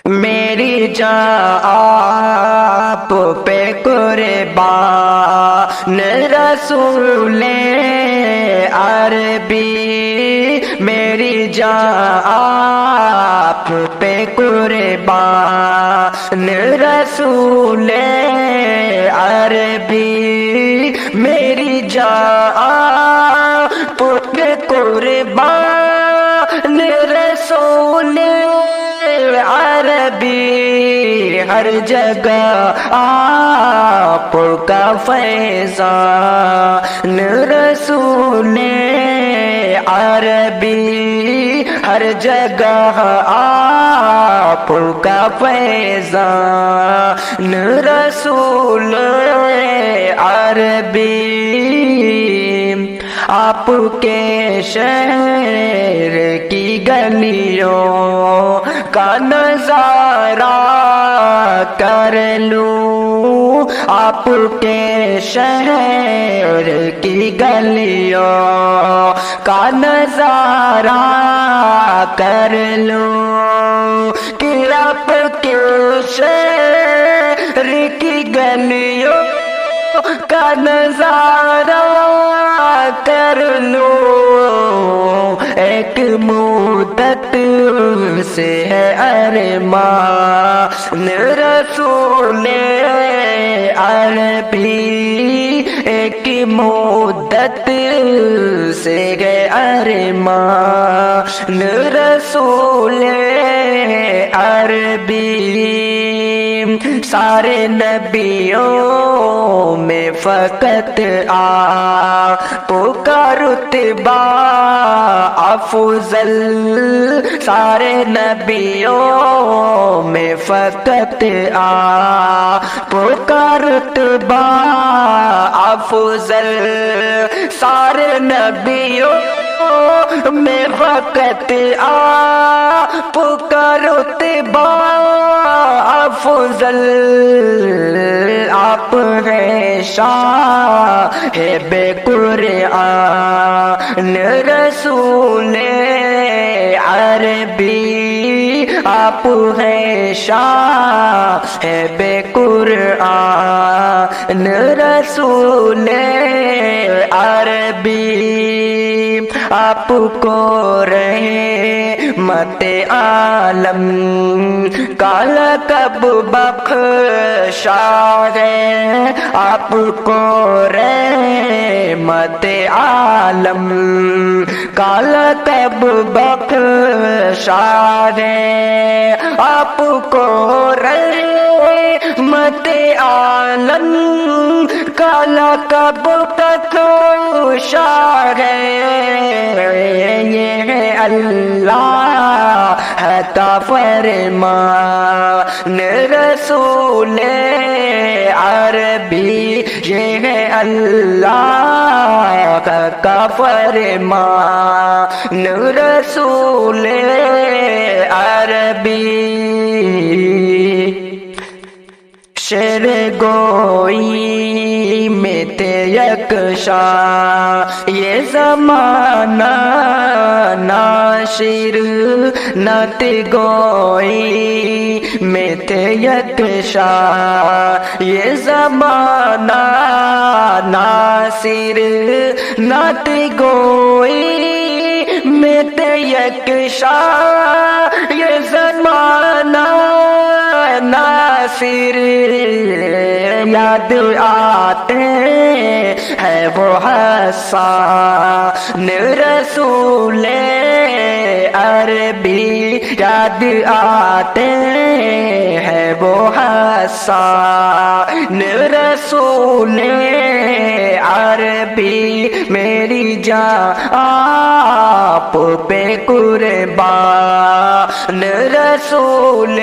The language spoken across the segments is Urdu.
میری جان آپ پہ قربان رسول عربی، میری جان آپ پہ قربان رسول عربی، میری جان آپ پہ قربان رسول عربی، ہر جگہ آپ کا فیضان رسول عربی، ہر جگہ آپ کا فیضان رسول عربی، آپ کے شہر کی گلیوں کا نظارہ کر لوں، آپ کے شہر کی گلیوں کا نظارہ کر لوں، کہ آپ کے شہر کی گلیوں کا نظارہ کر لوں، ایک مدت سے ہے ارمان رسول عربی، ایک مدت سے ہے ارمان رسول عربی، سارے نبیوں میں فقط آپ کا رتبہ افضل، سارے نبیوں میں فقط آپ کا رتبہ افضل، سارے نبیوں میں فقط آپ کا رتبہ افضل، آپ ہیں شاہ بے قرآن رسول عربی، آپ ہیں شاہ بے قرآن رسول عربی، آپ کو رحمت عالم کا لقب بخشا ہے، آپ کو رحمت عالم کا لقب بخشا ہے، آپ کو رحمت عالم کا لقب بخشا ہے، یہ ہے اللہ عطا فرمان رسول عربی، یہ ہے اللہ کا فرمان رسول عربی، شعر گوئی میں تھے یکشا یہ زمانہ، ناشر نعت گوئی میں تھے یکشا یہ زمانہ، ناصر نعت گوئی میں تھے یکشا یہ زمانہ، ناصر یاد آتے ہیں وہ حسان رسول عربی، یاد آتے ہیں وہ حسان رسول عربی، میری جان آپ پہ قربان رسول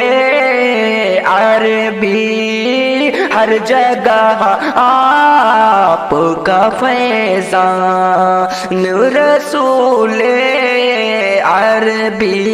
عربی، ہر جگہ آپ کا فیضان رسول عربی۔